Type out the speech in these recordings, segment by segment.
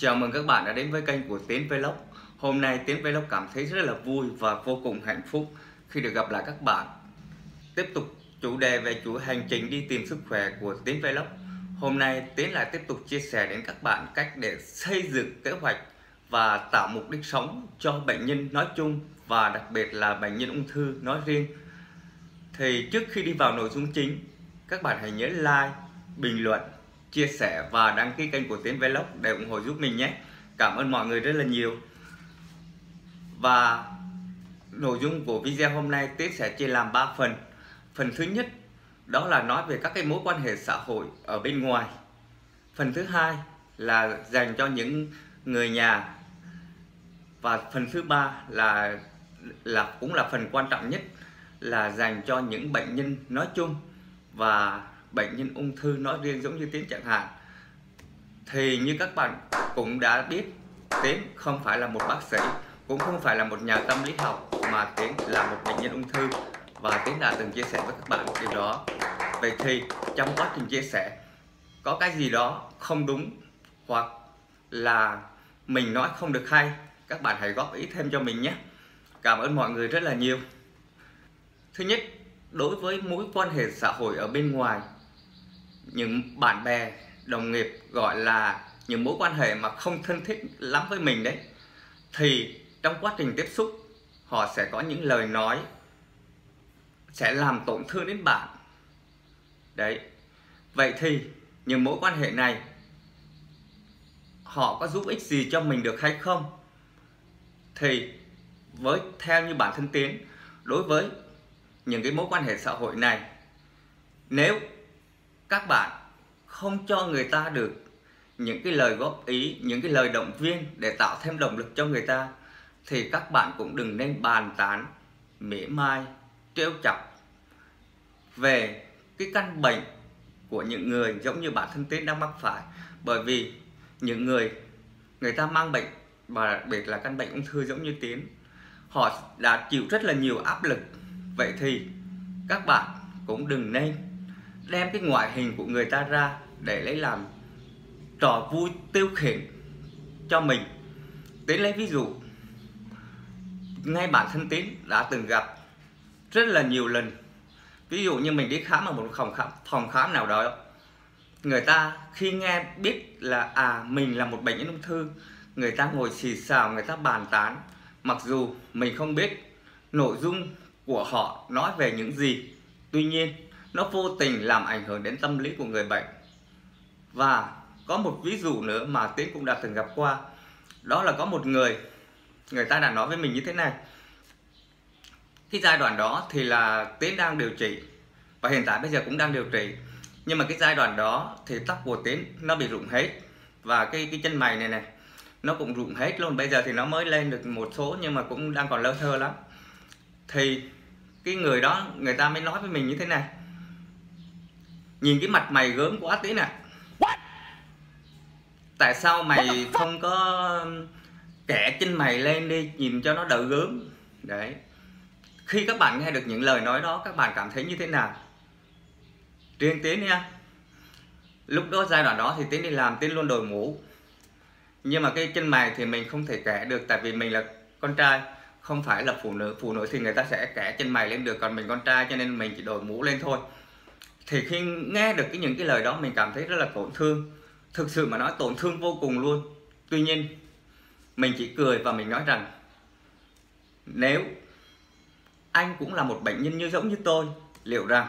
Chào mừng các bạn đã đến với kênh của Tiến Vlog. Hôm nay Tiến Vlog cảm thấy rất là vui và vô cùng hạnh phúc khi được gặp lại các bạn. Tiếp tục chủ đề về chuỗi hành trình đi tìm sức khỏe của Tiến Vlog. Hôm nay Tiến lại tiếp tục chia sẻ đến các bạn cách để xây dựng kế hoạch và tạo mục đích sống cho bệnh nhân nói chung và đặc biệt là bệnh nhân ung thư nói riêng. Thì trước khi đi vào nội dung chính, các bạn hãy nhớ like, bình luận, chia sẻ và đăng ký kênh của Tiến Vlog để ủng hộ giúp mình nhé. Cảm ơn mọi người rất là nhiều. Và nội dung của video hôm nay Tiến sẽ chia làm 3 phần. Phần thứ nhất đó là nói về các cái mối quan hệ xã hội ở bên ngoài. Phần thứ hai là dành cho những người nhà. Và phần thứ ba cũng là phần quan trọng nhất, là dành cho những bệnh nhân nói chung và bệnh nhân ung thư nói riêng giống như Tiến chẳng hạn. Thì như các bạn cũng đã biết, Tiến không phải là một bác sĩ, cũng không phải là một nhà tâm lý học, mà Tiến là một bệnh nhân ung thư và Tiến đã từng chia sẻ với các bạn điều đó. Vậy thì trong quá trình chia sẻ có cái gì đó không đúng hoặc là mình nói không được hay, các bạn hãy góp ý thêm cho mình nhé. Cảm ơn mọi người rất là nhiều. Thứ nhất, đối với mối quan hệ xã hội ở bên ngoài, những bạn bè, đồng nghiệp, gọi là những mối quan hệ mà không thân thiết lắm với mình đấy, thì trong quá trình tiếp xúc họ sẽ có những lời nói sẽ làm tổn thương đến bạn đấy. Vậy thì những mối quan hệ này họ có giúp ích gì cho mình được hay không? Thì theo như bản thân Tiến, đối với những cái mối quan hệ xã hội này, nếu các bạn không cho người ta được những cái lời góp ý, những cái lời động viên để tạo thêm động lực cho người ta, thì các bạn cũng đừng nên bàn tán, mỉa mai, trêu chọc về cái căn bệnh của những người giống như bản thân Tiến đang mắc phải. Bởi vì những người ta mang bệnh, và đặc biệt là căn bệnh ung thư giống như Tiến, họ đã chịu rất là nhiều áp lực. Vậy thì các bạn cũng đừng nên đem cái ngoại hình của người ta ra để lấy làm trò vui tiêu khiển cho mình. Tiến lấy ví dụ, ngay bản thân Tiến đã từng gặp rất là nhiều lần. Ví dụ như mình đi khám ở một phòng khám nào đó, người ta khi nghe biết là mình là một bệnh nhân ung thư, người ta ngồi xì xào, người ta bàn tán, mặc dù mình không biết nội dung của họ nói về những gì. Tuy nhiên nó vô tình làm ảnh hưởng đến tâm lý của người bệnh. Và có một ví dụ nữa mà Tiến cũng đã từng gặp qua, đó là có một người ta đã nói với mình như thế này. Cái giai đoạn đó thì là Tiến đang điều trị, và hiện tại bây giờ cũng đang điều trị. Nhưng mà cái giai đoạn đó thì tóc của Tiến nó bị rụng hết, và cái chân mày này nó cũng rụng hết luôn. Bây giờ thì nó mới lên được một số nhưng mà cũng đang còn lơ thơ lắm. Thì cái người đó, người ta mới nói với mình như thế này: nhìn cái mặt mày gớm quá Tiến à, tại sao mày không có kẻ chân mày lên đi, nhìn cho nó đỡ gớm. Đấy. Khi các bạn nghe được những lời nói đó, các bạn cảm thấy như thế nào? Riêng Tiến nha, lúc đó giai đoạn đó thì Tiến đi làm, Tiến luôn đội mũ. Nhưng mà cái chân mày thì mình không thể kẻ được, tại vì mình là con trai, không phải là phụ nữ. Phụ nữ thì người ta sẽ kẻ chân mày lên được, còn mình con trai cho nên mình chỉ đội mũ lên thôi. Thì khi nghe được những cái lời đó, mình cảm thấy rất là tổn thương. Thực sự mà nói, tổn thương vô cùng luôn. Tuy nhiên mình chỉ cười và mình nói rằng, nếu anh cũng là một bệnh nhân như giống như tôi, liệu rằng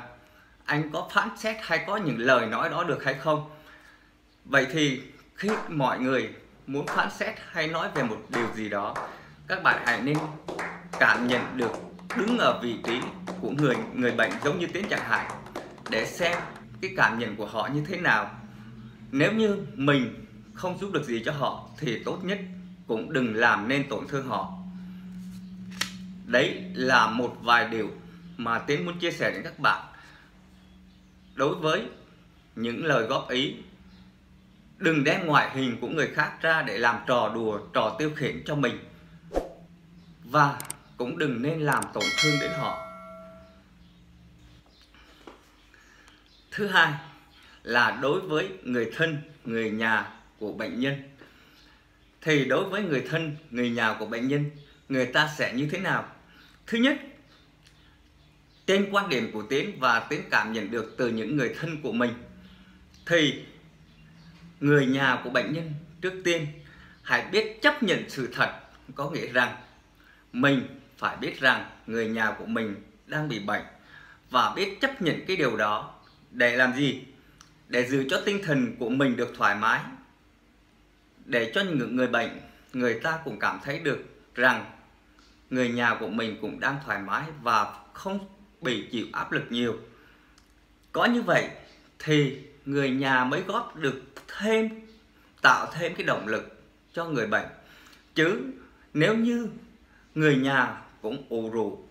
anh có phán xét hay có những lời nói đó được hay không? Vậy thì khi mọi người muốn phán xét hay nói về một điều gì đó, các bạn hãy nên cảm nhận được, đứng ở vị trí của người bệnh giống như Tiến chẳng hạn, để xem cái cảm nhận của họ như thế nào. Nếu như mình không giúp được gì cho họ thì tốt nhất cũng đừng làm nên tổn thương họ. Đấy là một vài điều mà Tiến muốn chia sẻ đến các bạn. Đối với những lời góp ý, đừng đem ngoại hình của người khác ra để làm trò đùa, trò tiêu khiển cho mình. Và cũng đừng nên làm tổn thương đến họ. Thứ hai là đối với người thân, người nhà của bệnh nhân. thì đối với người thân, người nhà của bệnh nhân, người ta sẽ như thế nào? Thứ nhất, trên quan điểm của Tiến và Tiến cảm nhận được từ những người thân của mình, thì người nhà của bệnh nhân trước tiên hãy biết chấp nhận sự thật. Có nghĩa rằng mình phải biết rằng người nhà của mình đang bị bệnh và biết chấp nhận cái điều đó. Để làm gì? Để giữ cho tinh thần của mình được thoải mái, để cho những người bệnh, người ta cũng cảm thấy được rằng người nhà của mình cũng đang thoải mái và không bị chịu áp lực nhiều. Có như vậy thì người nhà mới góp được thêm, tạo thêm cái động lực cho người bệnh. Chứ nếu như người nhà cũng ù rũ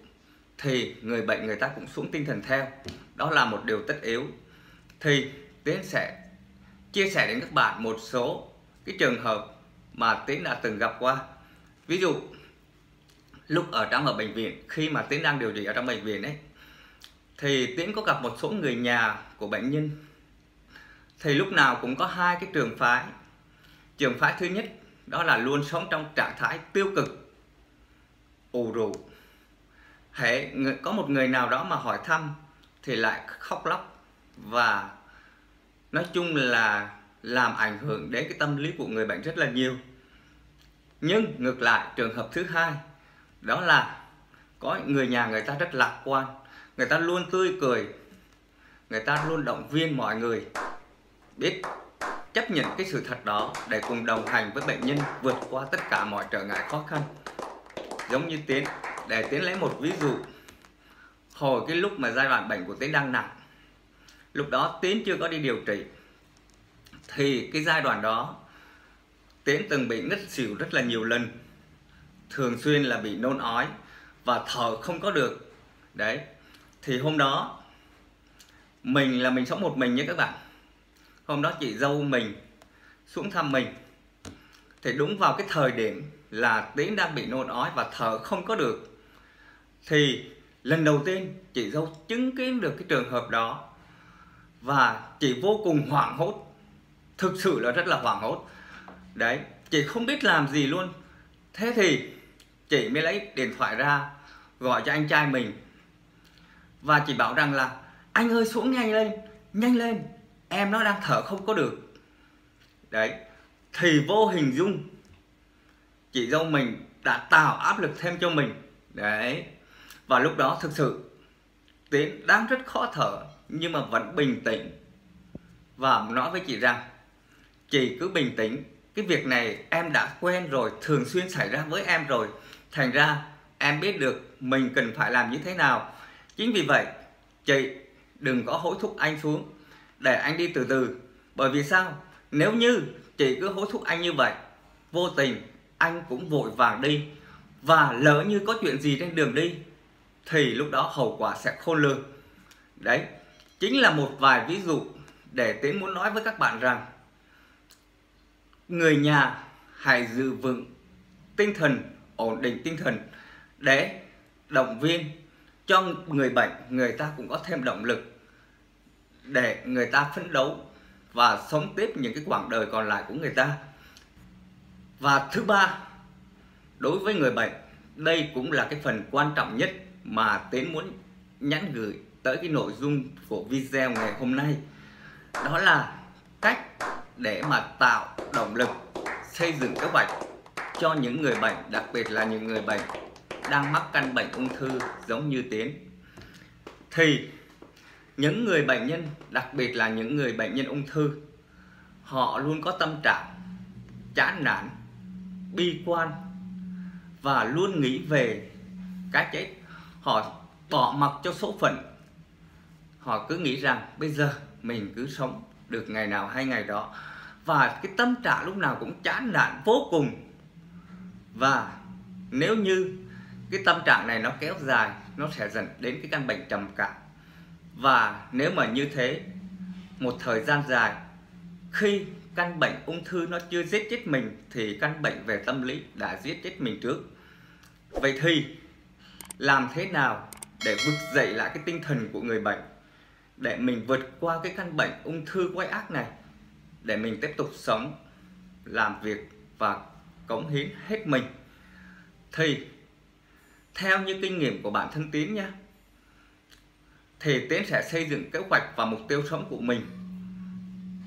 thì người bệnh người ta cũng xuống tinh thần theo. Đó là một điều tất yếu. Thì Tiến sẽ chia sẻ đến các bạn một số cái trường hợp mà Tiến đã từng gặp qua. Ví dụ lúc ở bệnh viện, khi mà Tiến đang điều trị ở trong bệnh viện ấy, thì Tiến có gặp một số người nhà của bệnh nhân. Thì lúc nào cũng có hai cái trường phái. Trường phái thứ nhất đó là luôn sống trong trạng thái tiêu cực, ù rũ. Hễ có một người nào đó mà hỏi thăm thì lại khóc lóc, và nói chung là làm ảnh hưởng đến cái tâm lý của người bệnh rất là nhiều. Nhưng ngược lại, trường hợp thứ hai đó là có người nhà người ta rất lạc quan, người ta luôn tươi cười, người ta luôn động viên mọi người, biết chấp nhận cái sự thật đó để cùng đồng hành với bệnh nhân vượt qua tất cả mọi trở ngại khó khăn. Giống như Tiến, để Tiến lấy một ví dụ. Hồi cái lúc mà giai đoạn bệnh của Tiến đang nặng, lúc đó Tiến chưa có đi điều trị, thì cái giai đoạn đó Tiến từng bị ngất xỉu rất là nhiều lần, thường xuyên là bị nôn ói và thở không có được. Đấy, thì hôm đó mình sống một mình nhé các bạn. Hôm đó chị dâu mình xuống thăm mình, thì đúng vào cái thời điểm là Tiến đang bị nôn ói và thở không có được. Thì lần đầu tiên chị dâu chứng kiến được cái trường hợp đó, và chị vô cùng hoảng hốt, thực sự là rất là hoảng hốt. Đấy, chị không biết làm gì luôn. Thế thì chị mới lấy điện thoại ra gọi cho anh trai mình, và chị bảo rằng là anh ơi xuống nhanh lên, em nó đang thở không có được. Đấy, thì vô hình dung chị dâu mình đã tạo áp lực thêm cho mình. Đấy, và lúc đó thực sự Tiến đang rất khó thở, nhưng mà vẫn bình tĩnh và nói với chị rằng chị cứ bình tĩnh, cái việc này em đã quen rồi, thường xuyên xảy ra với em rồi, thành ra em biết được mình cần phải làm như thế nào. Chính vì vậy chị đừng có hối thúc anh xuống, để anh đi từ từ. Bởi vì sao? Nếu như chị cứ hối thúc anh như vậy, vô tình anh cũng vội vàng đi, và lỡ như có chuyện gì trên đường đi thì lúc đó hậu quả sẽ khôn lường. Đấy, chính là một vài ví dụ để Tiến muốn nói với các bạn rằng người nhà hãy giữ vững tinh thần, ổn định tinh thần để động viên cho người bệnh, người ta cũng có thêm động lực để người ta phấn đấu và sống tiếp những cái quãng đời còn lại của người ta. Và thứ ba, đối với người bệnh, đây cũng là cái phần quan trọng nhất mà Tiến muốn nhắn gửi tới cái nội dung của video ngày hôm nay. Đó là cách để mà tạo động lực, xây dựng kế hoạch cho những người bệnh, đặc biệt là những người bệnh đang mắc căn bệnh ung thư giống như Tiến. Thì những người bệnh nhân, đặc biệt là những người bệnh nhân ung thư, họ luôn có tâm trạng chán nản, bi quan và luôn nghĩ về cái chết. Họ bỏ mặc cho số phận. Họ cứ nghĩ rằng bây giờ mình cứ sống được ngày nào hay ngày đó, và cái tâm trạng lúc nào cũng chán nản vô cùng. Và nếu như cái tâm trạng này nó kéo dài, nó sẽ dẫn đến cái căn bệnh trầm cảm. Và nếu mà như thế một thời gian dài, khi căn bệnh ung thư nó chưa giết chết mình thì căn bệnh về tâm lý đã giết chết mình trước. Vậy thì làm thế nào để vực dậy lại cái tinh thần của người bệnh, để mình vượt qua cái căn bệnh ung thư quái ác này, để mình tiếp tục sống, làm việc và cống hiến hết mình. Thì theo như kinh nghiệm của bản thân Tiến nhé, thì Tiến sẽ xây dựng kế hoạch và mục tiêu sống của mình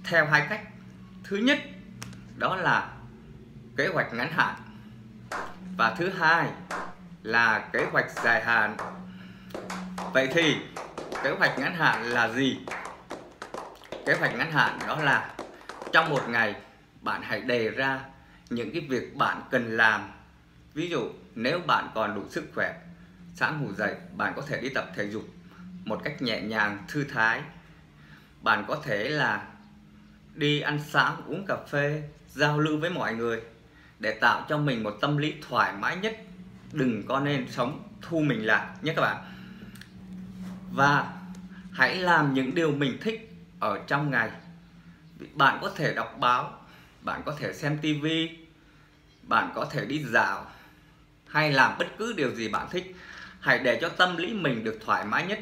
theo hai cách. Thứ nhất đó là kế hoạch ngắn hạn, và thứ hai là kế hoạch dài hạn. Vậy thì kế hoạch ngắn hạn là gì? Kế hoạch ngắn hạn đó là trong một ngày bạn hãy đề ra những cái việc bạn cần làm. Ví dụ nếu bạn còn đủ sức khỏe, sáng ngủ dậy bạn có thể đi tập thể dục một cách nhẹ nhàng, thư thái. Bạn có thể là đi ăn sáng, uống cà phê, giao lưu với mọi người để tạo cho mình một tâm lý thoải mái nhất. Đừng có nên sống thu mình lại nhé các bạn. Và hãy làm những điều mình thích ở trong ngày. Bạn có thể đọc báo, bạn có thể xem tivi, bạn có thể đi dạo, hay làm bất cứ điều gì bạn thích. Hãy để cho tâm lý mình được thoải mái nhất.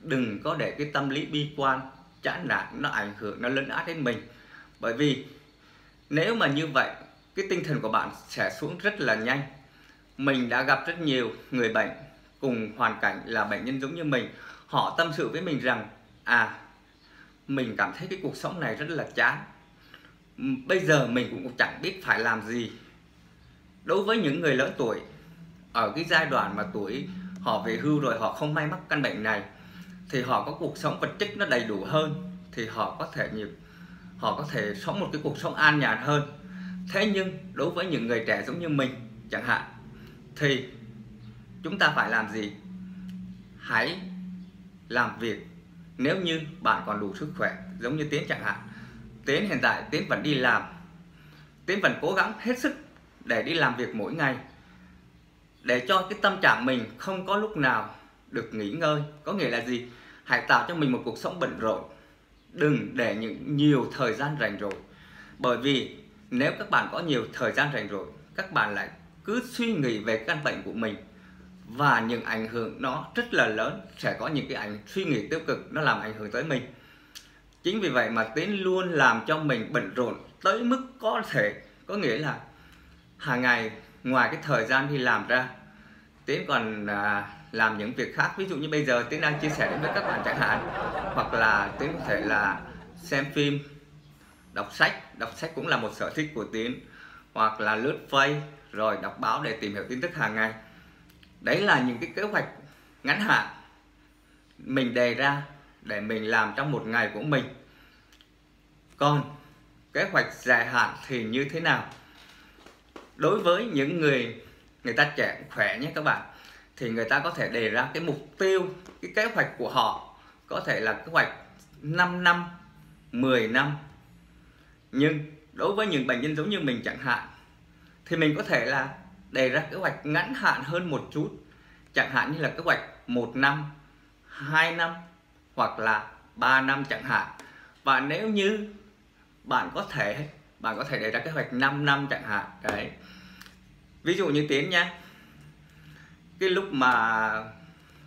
Đừng có để cái tâm lý bi quan, chán nản nó ảnh hưởng, nó lấn át đến mình. Bởi vì nếu mà như vậy, cái tinh thần của bạn sẽ xuống rất là nhanh. Mình đã gặp rất nhiều người bệnh cùng hoàn cảnh là bệnh nhân giống như mình. Họ tâm sự với mình rằng mình cảm thấy cái cuộc sống này rất là chán. Bây giờ mình cũng chẳng biết phải làm gì. Đối với những người lớn tuổi, ở cái giai đoạn mà tuổi họ về hưu rồi, họ không may mắc căn bệnh này, thì họ có cuộc sống vật chất nó đầy đủ hơn, thì họ có thể sống một cái cuộc sống an nhàn hơn. Thế nhưng đối với những người trẻ giống như mình chẳng hạn, thì chúng ta phải làm gì? Hãy làm việc. Nếu như bạn còn đủ sức khỏe, giống như Tiến chẳng hạn, Tiến hiện tại Tiến vẫn đi làm, Tiến vẫn cố gắng hết sức để đi làm việc mỗi ngày, để cho cái tâm trạng mình không có lúc nào được nghỉ ngơi. Có nghĩa là gì? Hãy tạo cho mình một cuộc sống bận rộn, đừng để nhiều thời gian rảnh rỗi. Bởi vì nếu các bạn có nhiều thời gian rảnh rỗi, các bạn lại cứ suy nghĩ về căn bệnh của mình, và những ảnh hưởng nó rất là lớn. Sẽ có những cái suy nghĩ tiêu cực nó làm ảnh hưởng tới mình. Chính vì vậy mà Tiến luôn làm cho mình bận rộn tới mức có thể. Có nghĩa là hàng ngày ngoài cái thời gian đi làm ra, Tiến còn làm những việc khác. Ví dụ như bây giờ Tiến đang chia sẻ đến với các bạn chẳng hạn, hoặc là Tiến có thể là xem phim, đọc sách cũng là một sở thích của Tiến, hoặc là lướt Face rồi đọc báo để tìm hiểu tin tức hàng ngày. Đấy là những cái kế hoạch ngắn hạn mình đề ra để mình làm trong một ngày của mình. Còn kế hoạch dài hạn thì như thế nào? Đối với những người ta trẻ khỏe nhé các bạn, thì người ta có thể đề ra cái mục tiêu, cái kế hoạch của họ có thể là kế hoạch 5 năm, 10 năm. Nhưng đối với những bệnh nhân giống như mình chẳng hạn, thì mình có thể là đề ra kế hoạch ngắn hạn hơn một chút, chẳng hạn như là kế hoạch 1 năm, 2 năm hoặc là 3 năm chẳng hạn. Và nếu như bạn có thể đề ra kế hoạch 5 năm chẳng hạn. Đấy. Ví dụ như Tiến nhé, cái lúc mà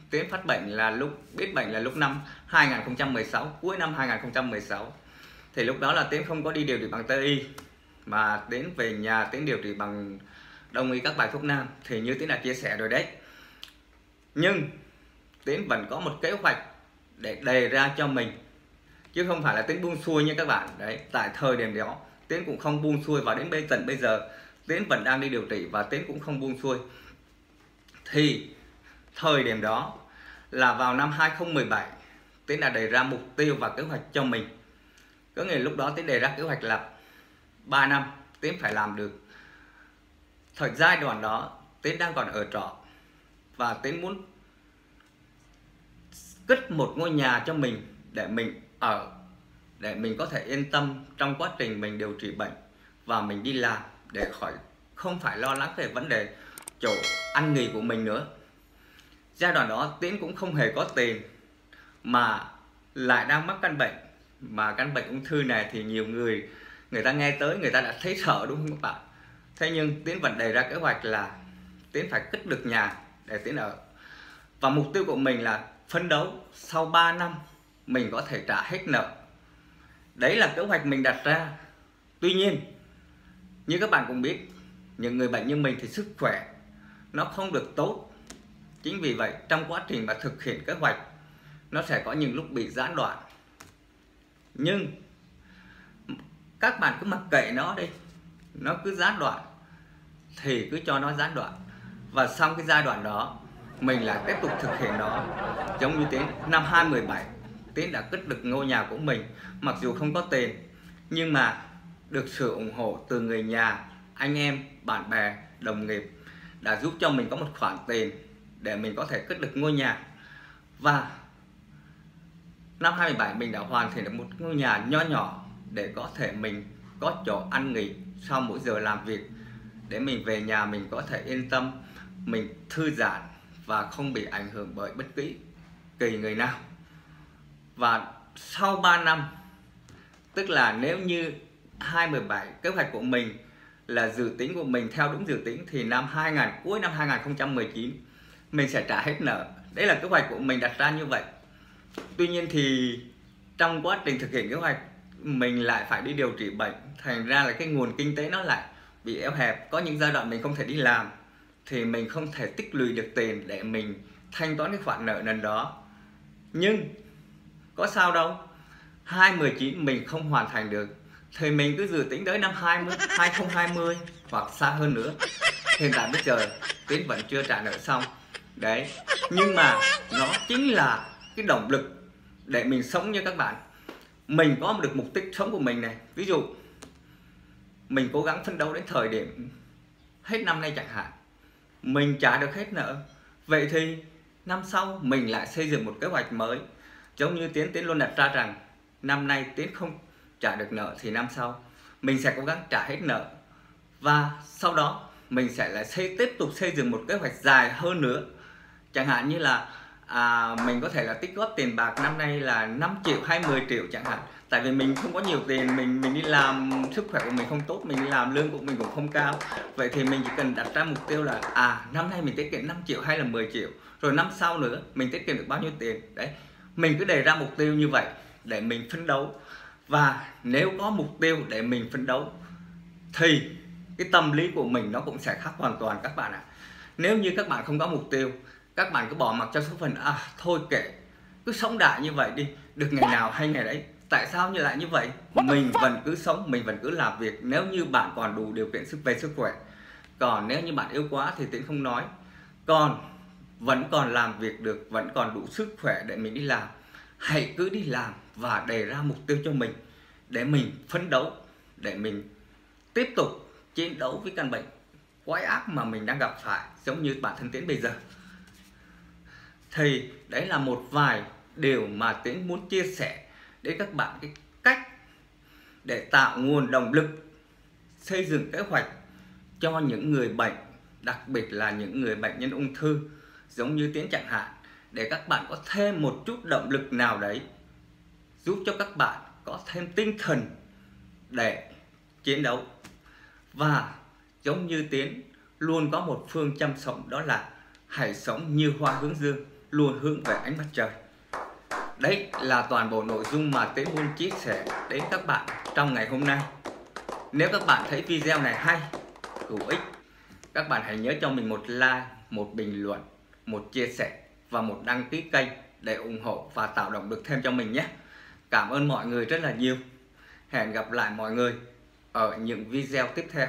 Tiến phát bệnh là biết bệnh là lúc năm 2016, cuối năm 2016. Thì lúc đó là Tiến không có đi điều trị bằng Tây y, mà Tiến về nhà Tiến điều trị bằng Đông y, các bài thuốc nam. Thì như Tiến đã chia sẻ rồi đấy. Nhưng Tiến vẫn có một kế hoạch để đề ra cho mình, chứ không phải là Tiến buông xuôi nha các bạn. Đấy, tại thời điểm đó Tiến cũng không buông xuôi, và đến tận bây giờ Tiến vẫn đang đi điều trị và Tiến cũng không buông xuôi. Thì thời điểm đó là vào năm 2017, Tiến đã đề ra mục tiêu và kế hoạch cho mình. Có nghĩa lúc đó Tiến đề ra kế hoạch là 3 năm Tiến phải làm được. Thời giai đoạn đó Tiến đang còn ở trọ, và Tiến muốn cất một ngôi nhà cho mình để mình ở, để mình có thể yên tâm trong quá trình mình điều trị bệnh và mình đi làm, để không phải lo lắng về vấn đề chỗ ăn nghỉ của mình nữa. Giai đoạn đó Tiến cũng không hề có tiền, mà lại đang mắc căn bệnh, mà căn bệnh ung thư này thì nhiều người ta nghe tới người ta đã thấy sợ, đúng không các bạn? Thế nhưng Tiến vẫn đề ra kế hoạch là Tiến phải cất được nhà để Tiến ở. Và mục tiêu của mình là phấn đấu sau 3 năm mình có thể trả hết nợ. Đấy là kế hoạch mình đặt ra. Tuy nhiên, như các bạn cũng biết, những người bệnh như mình thì sức khỏe nó không được tốt. Chính vì vậy trong quá trình mà thực hiện kế hoạch nó sẽ có những lúc bị gián đoạn. Nhưng các bạn cứ mặc kệ nó đi, nó cứ gián đoạn thì cứ cho nó gián đoạn, và xong cái giai đoạn đó mình lại tiếp tục thực hiện nó. Giống như Tiến năm 2017, Tiến đã cất được ngôi nhà của mình, mặc dù không có tiền nhưng mà được sự ủng hộ từ người nhà, anh em, bạn bè, đồng nghiệp đã giúp cho mình có một khoản tiền để mình có thể cất được ngôi nhà. Và năm 2017 mình đã hoàn thiện được một ngôi nhà nho nhỏ để có thể mình có chỗ ăn nghỉ sau mỗi giờ làm việc, để mình về nhà mình có thể yên tâm, mình thư giãn và không bị ảnh hưởng bởi bất kỳ người nào. Và sau 3 năm, tức là nếu như 2017 kế hoạch của mình là dự tính của mình theo đúng dự tính thì cuối năm 2019 mình sẽ trả hết nợ. Đấy là kế hoạch của mình đặt ra như vậy. Tuy nhiên thì trong quá trình thực hiện kế hoạch mình lại phải đi điều trị bệnh, thành ra là cái nguồn kinh tế nó lại bị eo hẹp. Có những giai đoạn mình không thể đi làm thì mình không thể tích lũy được tiền để mình thanh toán cái khoản nợ nần đó. Nhưng có sao đâu, 2019 mình không hoàn thành được thì mình cứ dự tính tới năm 2020 hoặc xa hơn nữa. Hiện tại bây giờ Tiến vẫn chưa trả nợ xong. Đấy, nhưng mà nó chính là cái động lực để mình sống như các bạn. Mình có được mục đích sống của mình này. Ví dụ mình cố gắng phấn đấu đến thời điểm hết năm nay chẳng hạn, mình trả được hết nợ, vậy thì năm sau mình lại xây dựng một kế hoạch mới. Giống như Tiến luôn đặt ra rằng năm nay Tiến không trả được nợ thì năm sau mình sẽ cố gắng trả hết nợ, và sau đó mình sẽ lại tiếp tục xây dựng một kế hoạch dài hơn nữa. Chẳng hạn như là mình có thể là tích góp tiền bạc năm nay là 5 triệu hay 10 triệu chẳng hạn. Tại vì mình không có nhiều tiền, mình đi làm, sức khỏe của mình không tốt, mình đi làm lương của mình cũng không cao. Vậy thì mình chỉ cần đặt ra mục tiêu là năm nay mình tiết kiệm 5 triệu hay là 10 triệu, rồi năm sau nữa mình tiết kiệm được bao nhiêu tiền. Đấy, mình cứ đề ra mục tiêu như vậy để mình phấn đấu. Và nếu có mục tiêu để mình phấn đấu thì cái tâm lý của mình nó cũng sẽ khác hoàn toàn các bạn ạ. Nếu như các bạn không có mục tiêu, các bạn cứ bỏ mặc cho số phận, thôi kệ, cứ sống đại như vậy đi, được ngày nào hay ngày đấy. Tại sao như lại như vậy? Mình vẫn cứ sống, mình vẫn cứ làm việc nếu như bạn còn đủ điều kiện về sức khỏe. Còn nếu như bạn yếu quá thì Tiến không nói, còn vẫn còn làm việc được, vẫn còn đủ sức khỏe để mình đi làm, hãy cứ đi làm và đề ra mục tiêu cho mình để mình phấn đấu, để mình tiếp tục chiến đấu với căn bệnh quái ác mà mình đang gặp phải, giống như bản thân Tiến bây giờ. Thì đấy là một vài điều mà Tiến muốn chia sẻ đến các bạn, cái cách để tạo nguồn động lực xây dựng kế hoạch cho những người bệnh, đặc biệt là những người bệnh nhân ung thư giống như Tiến chẳng hạn, để các bạn có thêm một chút động lực nào đấy, giúp cho các bạn có thêm tinh thần để chiến đấu. Và giống như Tiến luôn có một phương châm sống, đó là hãy sống như hoa hướng dương, luôn hướng về ánh mặt trời. Đấy là toàn bộ nội dung mà Tiến muốn chia sẻ đến các bạn trong ngày hôm nay. Nếu các bạn thấy video này hay, hữu ích, các bạn hãy nhớ cho mình một like, một bình luận, một chia sẻ và một đăng ký kênh để ủng hộ và tạo động lực thêm cho mình nhé. Cảm ơn mọi người rất là nhiều. Hẹn gặp lại mọi người ở những video tiếp theo.